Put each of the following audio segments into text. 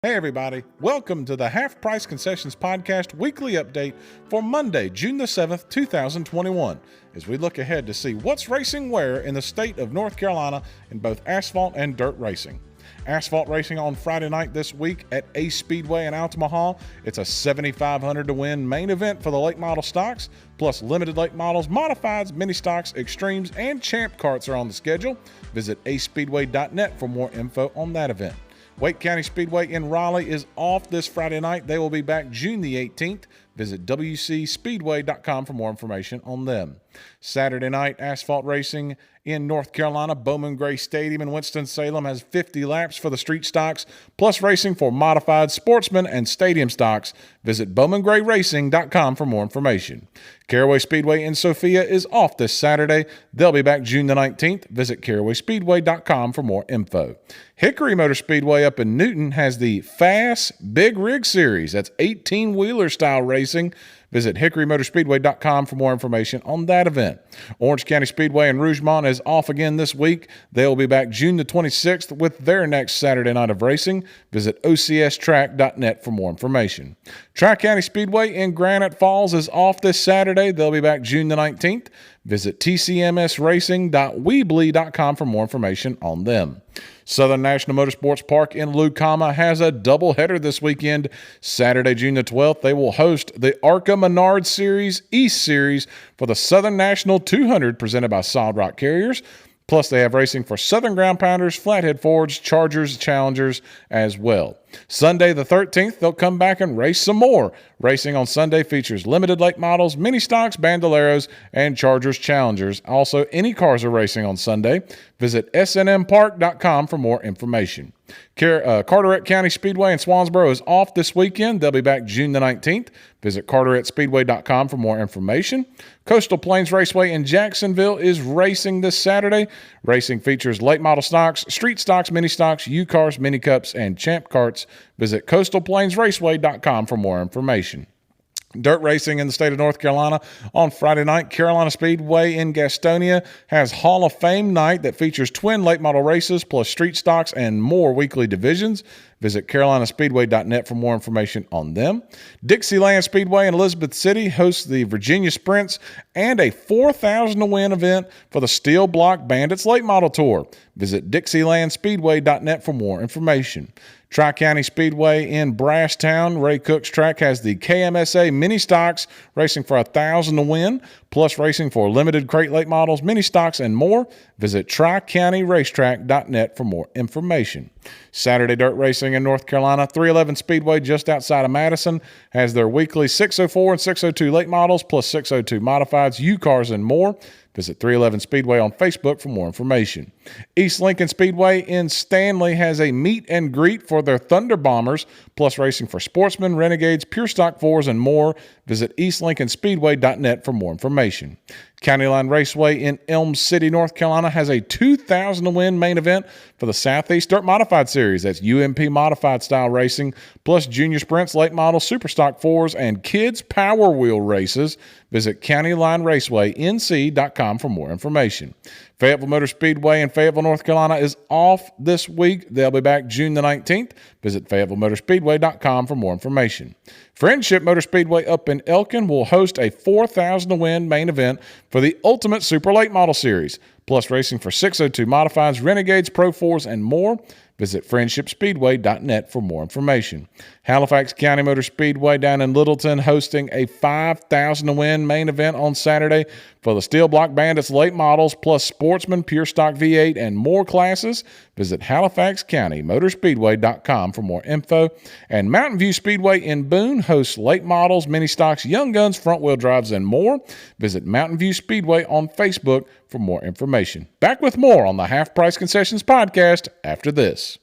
Hey everybody, welcome to the Half Price Concessions Podcast weekly update for Monday, June the 7th, 2021, as we look ahead to see what's racing where in the state of North Carolina in both asphalt and dirt racing. Asphalt racing on Friday night this week at Ace Speedway in Altamaha. It's a $7,500 to win main event for the late model stocks, plus limited late models, modifieds, mini stocks, extremes, and champ carts are on the schedule. Visit acespeedway.net for more info on that event. Wake County Speedway in Raleigh is off this Friday night. They will be back June the 18th. Visit wcspeedway.com for more information on them. Saturday night asphalt racing in North Carolina. Bowman Gray Stadium in Winston-Salem has 50 laps for the street stocks, plus racing for modified sportsman and stadium stocks. Visit bowmangrayracing.com for more information. Caraway Speedway in Sophia is off this Saturday. They'll be back June the 19th. Visit carawayspeedway.com for more info. Hickory Motor Speedway up in Newton has the Fast Big Rig Series. That's 18-wheeler style racing. Visit hickorymotorspeedway.com for more information on that event. Orange County Speedway in Rougemont is off again this week. They'll be back June the 26th with their next Saturday night of racing. Visit ocstrack.net for more information. Tri-County Speedway in Granite Falls is off this Saturday. They'll be back June the 19th. Visit tcmsracing.weebly.com for more information on them. Southern National Motorsports Park in Lucama has a doubleheader this weekend. Saturday, June the 12th, they will host the ARCA Menard Series East Series for the Southern National 200 presented by Solid Rock Carriers. Plus, they have racing for Southern Ground Pounders, Flathead Fords, Chargers, Challengers as well. Sunday the 13th, they'll come back and race some more. Racing on Sunday features limited late models, mini stocks, bandoleros, and Chargers, Challengers. Also, any cars are racing on Sunday. Visit snmpark.com for more information. Carteret County Speedway in Swansboro is off this weekend. They'll be back June the 19th. Visit carteretspeedway.com for more information. Coastal Plains Raceway in Jacksonville is racing this Saturday. Racing features late model stocks, street stocks, mini stocks, U-Cars, mini cups, and champ carts. Visit coastalplainsraceway.com for more information. Dirt racing in the state of North Carolina on Friday night. Carolina Speedway in Gastonia has Hall of Fame night that features twin late model races plus street stocks and more weekly divisions. Visit carolinaspeedway.net for more information on them. Dixieland Speedway in Elizabeth City hosts the Virginia Sprints and a $4,000 to win event for the Steel Block Bandits Late Model Tour. Visit dixielandspeedway.net for more information. Tri-County Speedway in Brasstown, Ray Cook's track, has the KMSA mini stocks racing for $1,000 to win, plus racing for limited crate late models, mini stocks, and more. Visit tricountyracetrack.net for more information. Saturday dirt racing in North Carolina, 311 Speedway just outside of Madison has their weekly 604 and 602 late models, plus 602 modifieds, U-Cars, and more. Visit 311 Speedway on Facebook for more information. East Lincoln Speedway in Stanley has a meet and greet for their Thunder Bombers, plus racing for Sportsmen, Renegades, Pure Stock 4s, and more. Visit eastlincolnspeedway.net for more information. County Line Raceway in Elm City, North Carolina has a $2,000 to win main event for the Southeast Dirt Modified Series. That's UMP modified style racing, plus junior sprints, late model, super stock 4s, and kids power wheel races. Visit countylineraceway.nc.com for more information. Fayetteville Motor Speedway in Fayetteville, North Carolina is off this week. They'll be back June the 19th. Visit fayettevillemotorspeedway.com for more information. Friendship Motor Speedway up in Elkin will host a $4,000 to win main event for the Ultimate Super Late Model Series, plus racing for 602 modifieds, Renegades, Pro 4s, and more. Visit friendshipspeedway.net for more information. Halifax County Motor Speedway down in Littleton hosting a $5,000 to win main event on Saturday for the Steel Block Bandits late models plus Sportsman, Pure Stock V8, and more classes. Visit halifaxcountymotorspeedway.com for more info. And Mountain View Speedway in Boone hosts late models, mini stocks, young guns, front wheel drives, and more. Visit Mountain View Speedway on Facebook for more information. Back with more on the Half Price Concessions podcast after this.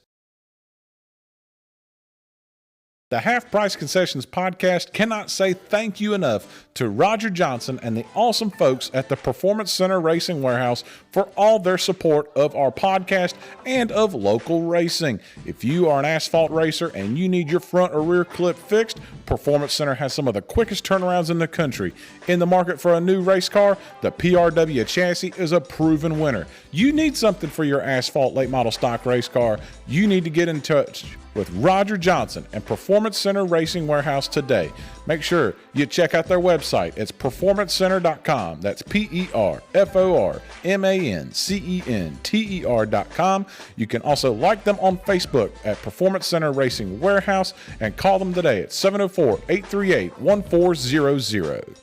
The Half Price Concessions podcast cannot say thank you enough to Roger Johnson and the awesome folks at the Performance Center Racing Warehouse for all their support of our podcast and of local racing. If you are an asphalt racer and you need your front or rear clip fixed, Performance Center has some of the quickest turnarounds in the country. In the market for a new race car, the PRW chassis is a proven winner. You need something for your asphalt late model stock race car, you need to get in touch with Roger Johnson and Performance Center Racing Warehouse today. Make sure you check out their website. It's performancecenter.com. That's PERFORMANCENTER.com. You can also like them on Facebook at Performance Center Racing Warehouse and call them today at 704-838-1400.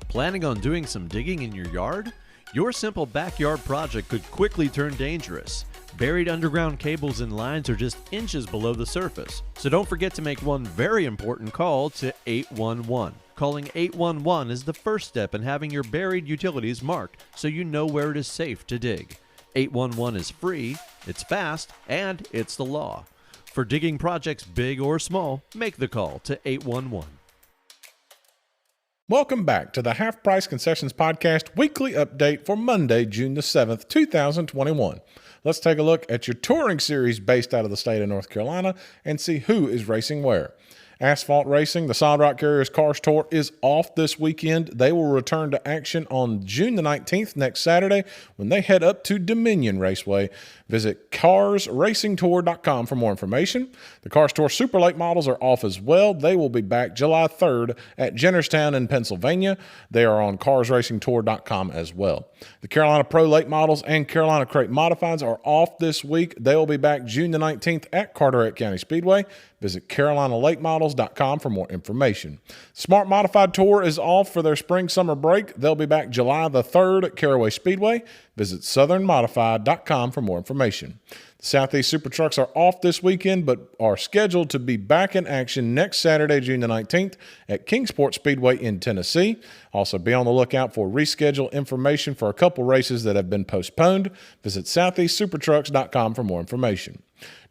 Planning on doing some digging in your yard? Your simple backyard project could quickly turn dangerous. Buried underground cables and lines are just inches below the surface, so don't forget to make one very important call to 811. Calling 811 is the first step in having your buried utilities marked so you know where it is safe to dig. 811 is free, it's fast, and it's the law. For digging projects big or small, make the call to 811. Welcome back to the Half Price Concessions Podcast weekly update for Monday, June the 7th, 2021. Let's take a look at your touring series based out of the state of North Carolina and see who is racing where. Asphalt Racing, the Solid Rock Carriers Cars Tour, is off this weekend. They will return to action on June the 19th, next Saturday, when they head up to Dominion Raceway. Visit carsracingtour.com for more information. The Cars Tour Super Late models are off as well. They will be back July 3rd at Jennerstown in Pennsylvania. They are on carsracingtour.com as well. The Carolina Pro Late models and Carolina Crate Modifieds are off this week. They will be back June the 19th at Carteret County Speedway. Visit carolinalatemodels.com for more information. Smart Modified Tour is off for their spring-summer break. They'll be back July the 3rd at Caraway Speedway. Visit southernmodified.com for more information. The Southeast Super Trucks are off this weekend, but are scheduled to be back in action next Saturday, June the 19th at Kingsport Speedway in Tennessee. Also, be on the lookout for reschedule information for a couple races that have been postponed. Visit southeastsupertrucks.com for more information.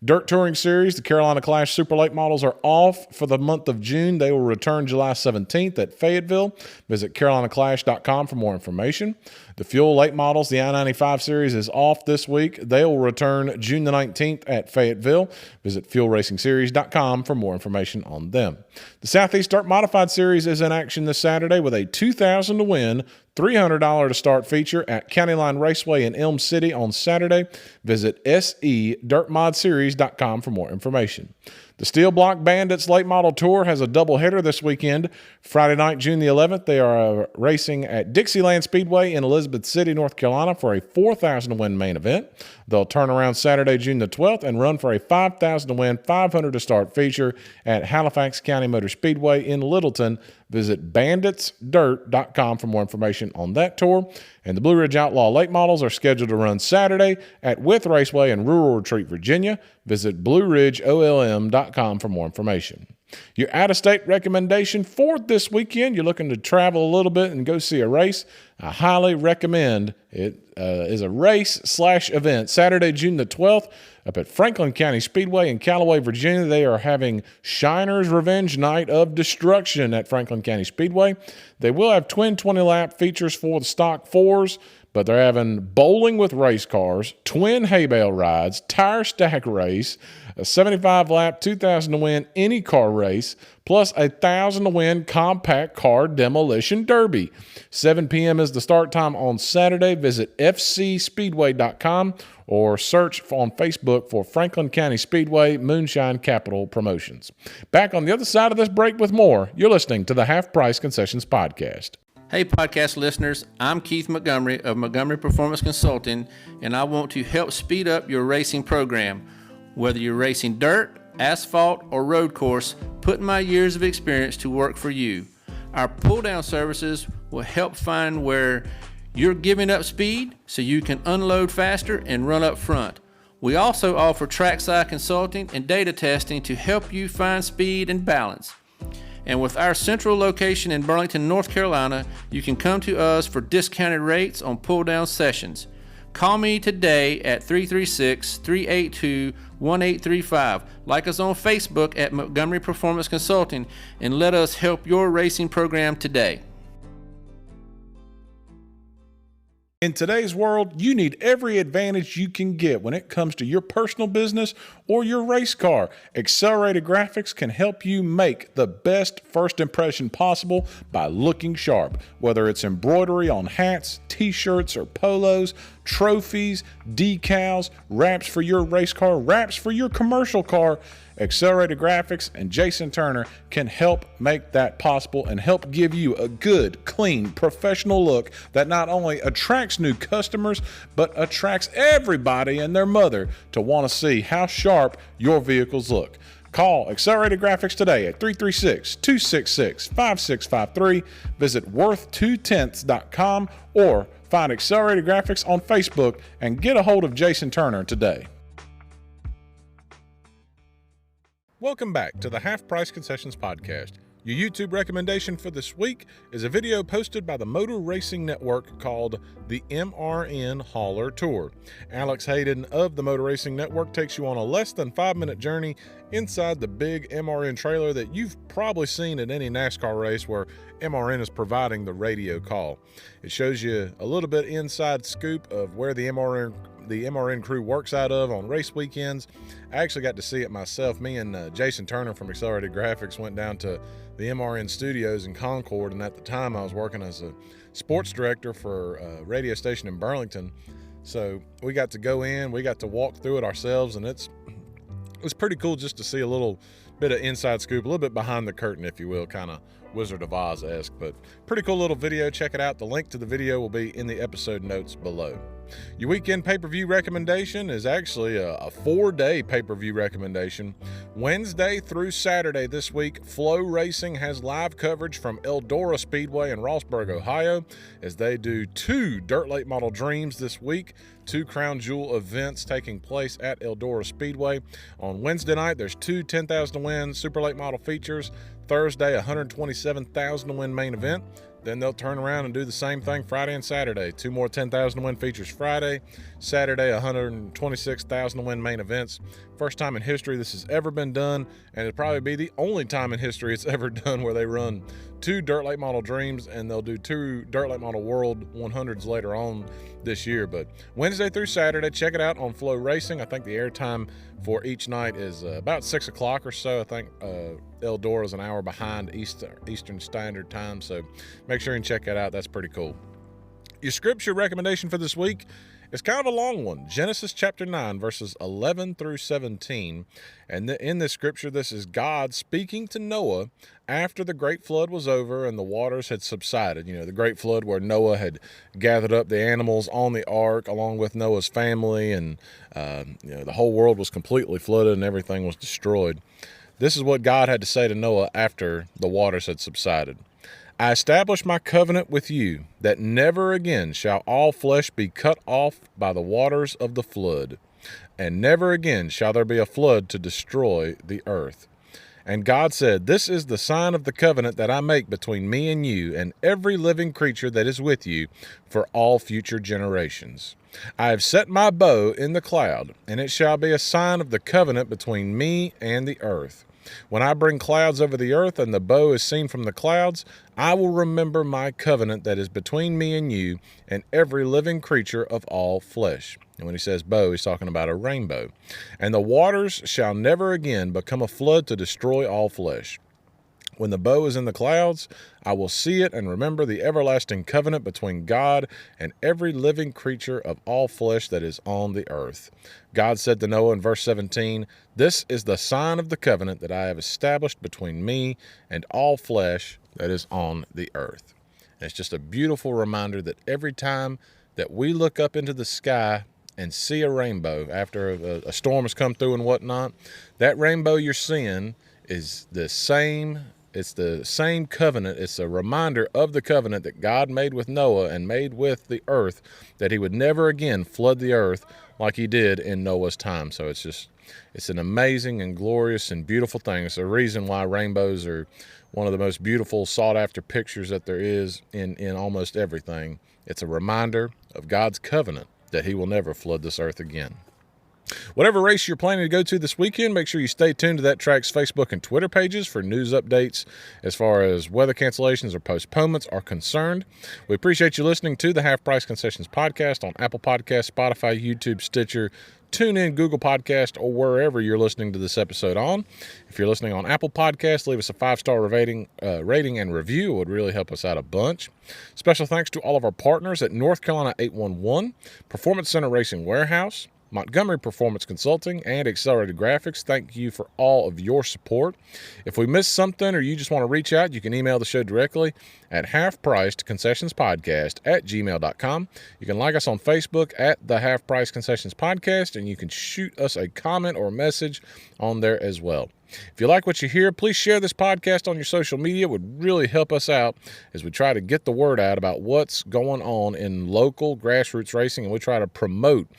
Dirt Touring Series, the Carolina Clash Super Late models are off for the month of June. They will return July 17th at Fayetteville. Visit carolinaclash.com for more information. The Fuel Late models, the I-95 Series, is off this week. They will return June the 19th at Fayetteville. Visit fuelracingseries.com for more information on them. The Southeast Dirt Modified Series is in action this Saturday with a $2,000 to win, $300 to start feature at County Line Raceway in Elm City on Saturday. Visit sedirtmodseries.com for more information. The Steel Block Bandits Late Model Tour has a doubleheader this weekend. Friday night, June the 11th, they are racing at Dixieland Speedway in Elizabeth City, North Carolina for a $4,000 to win main event. They'll turn around Saturday, June the 12th and run for a $5,000 to win, $500 to start feature at Halifax County Motor Speedway in Littleton. Visit banditsdirt.com for more information on that tour. And the Blue Ridge Outlaw Late Models are scheduled to run Saturday at Wythe Raceway in Rural Retreat, Virginia. Visit blueridgeolm.com for more information. Your out-of-state recommendation for this weekend, you're looking to travel a little bit and go see a race, I highly recommend it. Is a race/event Saturday, June the 12th up at Franklin County Speedway in Callaway, Virginia. They are having Shiner's Revenge Night of Destruction at Franklin County Speedway. They will have twin 20-lap features for the stock fours, but they're having bowling with race cars, twin hay bale rides, tire stack race, a 75-lap, $2,000 to win any car race, plus a $1,000 to win compact car demolition derby. 7 p.m. is the start time on Saturday. Visit fcspeedway.com or search on Facebook for Franklin County Speedway Moonshine Capital Promotions. Back on the other side of this break with more. You're listening to the Half Price Concessions Podcast. Hey podcast listeners, I'm Keith Montgomery of Montgomery Performance Consulting, and I want to help speed up your racing program. Whether you're racing dirt, asphalt, or road course, put my years of experience to work for you. Our pull-down services will help find where you're giving up speed so you can unload faster and run up front. We also offer trackside consulting and data testing to help you find speed and balance. And with our central location in Burlington, North Carolina, you can come to us for discounted rates on pull-down sessions. Call me today at 336-382-1835. Like us on Facebook at Montgomery Performance Consulting, and let us help your racing program today. In today's world, you need every advantage you can get when it comes to your personal business or your race car. Accelerated Graphics can help you make the best first impression possible by looking sharp. Whether it's embroidery on hats, t-shirts, or polos, trophies, decals, wraps for your race car, wraps for your commercial car. Accelerated Graphics and Jason Turner can help make that possible and help give you a good, clean, professional look that not only attracts new customers, but attracts everybody and their mother to want to see how sharp your vehicles look. Call Accelerated Graphics today at 336-266-5653. Visit worth2tenths.com or find Accelerated Graphics on Facebook and get a hold of Jason Turner today. Welcome back to the Half Price Concessions Podcast. Your YouTube recommendation for this week is a video posted by the Motor Racing Network called the MRN Hauler Tour. Alex Hayden of the Motor Racing Network takes you on a less than 5-minute journey inside the big MRN trailer that you've probably seen at any NASCAR race where MRN is providing the radio call. It shows you a little bit inside scoop of where the MRN crew works out of on race weekends. I actually got to see it myself. Me and Jason Turner from Accelerated Graphics went down to the MRN studios in Concord, and at the time I was working as a sports director for a radio station in Burlington. So we got to go in, we got to walk through it ourselves, and it was pretty cool just to see a little bit of inside scoop, a little bit behind the curtain, if you will, kind of Wizard of Oz-esque, but pretty cool little video. Check it out. The link to the video will be in the episode notes below. Your weekend pay-per-view recommendation is actually a 4-day pay-per-view recommendation. Wednesday through Saturday this week, Flow Racing has live coverage from Eldora Speedway in Rossburg, Ohio, as they do 2 Dirt Late Model Dreams this week, 2 Crown Jewel events taking place at Eldora Speedway. On Wednesday night, there's 2 $10,000 to win Super Late Model features. Thursday, $127,000 to win main event. Then they'll turn around and do the same thing Friday and Saturday. 2 more $10,000 to win features Friday. Saturday, $126,000 to win main events. First time in history this has ever been done, and it'll probably be the only time in history it's ever done where they run 2 Dirt Late Model Dreams, and they'll do 2 Dirt Late Model World 100s later on this year. But Wednesday through Saturday, check it out on Flow Racing. I think the airtime for each night is about 6 o'clock or so. I think Eldora is an hour behind Eastern Standard Time, so make sure and check that out. That's pretty cool. Your scripture recommendation for this week is kind of a long one. Genesis chapter 9, verses 11 through 17. And in this scripture, this is God speaking to Noah after the great flood was over and the waters had subsided. You know, the great flood where Noah had gathered up the animals on the ark along with Noah's family, and the whole world was completely flooded and everything was destroyed. This is what God had to say to Noah after the waters had subsided. I establish my covenant with you, that never again shall all flesh be cut off by the waters of the flood, and never again shall there be a flood to destroy the earth. And God said, this is the sign of the covenant that I make between me and you and every living creature that is with you for all future generations. I have set my bow in the cloud, and it shall be a sign of the covenant between me and the earth. When I bring clouds over the earth and the bow is seen from the clouds, I will remember my covenant that is between me and you and every living creature of all flesh. And when he says bow, he's talking about a rainbow. And the waters shall never again become a flood to destroy all flesh. When the bow is in the clouds, I will see it and remember the everlasting covenant between God and every living creature of all flesh that is on the earth. God said to Noah in verse 17, this is the sign of the covenant that I have established between me and all flesh that is on the earth. And it's just a beautiful reminder that every time that we look up into the sky and see a rainbow after a storm has come through and whatnot, that rainbow you're seeing is the same. It's the same covenant. It's a reminder of the covenant that God made with Noah and made with the earth, that he would never again flood the earth like he did in Noah's time. So it's an amazing and glorious and beautiful thing. It's a reason why rainbows are one of the most beautiful sought after pictures that there is in almost everything. It's a reminder of God's covenant that he will never flood this earth again. Whatever race you're planning to go to this weekend, make sure you stay tuned to that track's Facebook and Twitter pages for news updates as far as weather cancellations or postponements are concerned. We appreciate you listening to the Half Price Concessions podcast on Apple Podcasts, Spotify, YouTube, Stitcher, TuneIn, Google Podcast, or wherever you're listening to this episode on. If you're listening on Apple Podcasts, leave us a 5-star rating and review. It would really help us out a bunch. Special thanks to all of our partners at North Carolina 811, Performance Center Racing Warehouse, Montgomery Performance Consulting, and Accelerated Graphics. Thank you for all of your support. If we missed something or you just want to reach out, you can email the show directly at halfpricedconcessionspodcast@gmail.com. You can like us on Facebook at the Half Price Concessions Podcast, and you can shoot us a comment or a message on there as well. If you like what you hear, please share this podcast on your social media. It would really help us out as we try to get the word out about what's going on in local grassroots racing, and we try to promote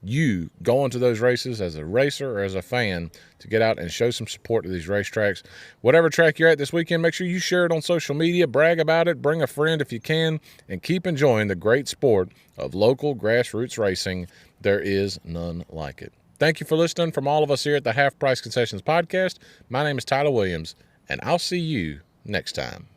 you going to those races as a racer or as a fan to get out and show some support to these racetracks. Whatever track you're at this weekend, make sure you share it on social media, brag about it, bring a friend if you can, and keep enjoying the great sport of local grassroots racing. There is none like it. Thank you for listening from all of us here at the Half Price Concessions Podcast. My name is Tyler Williams, and I'll see you next time.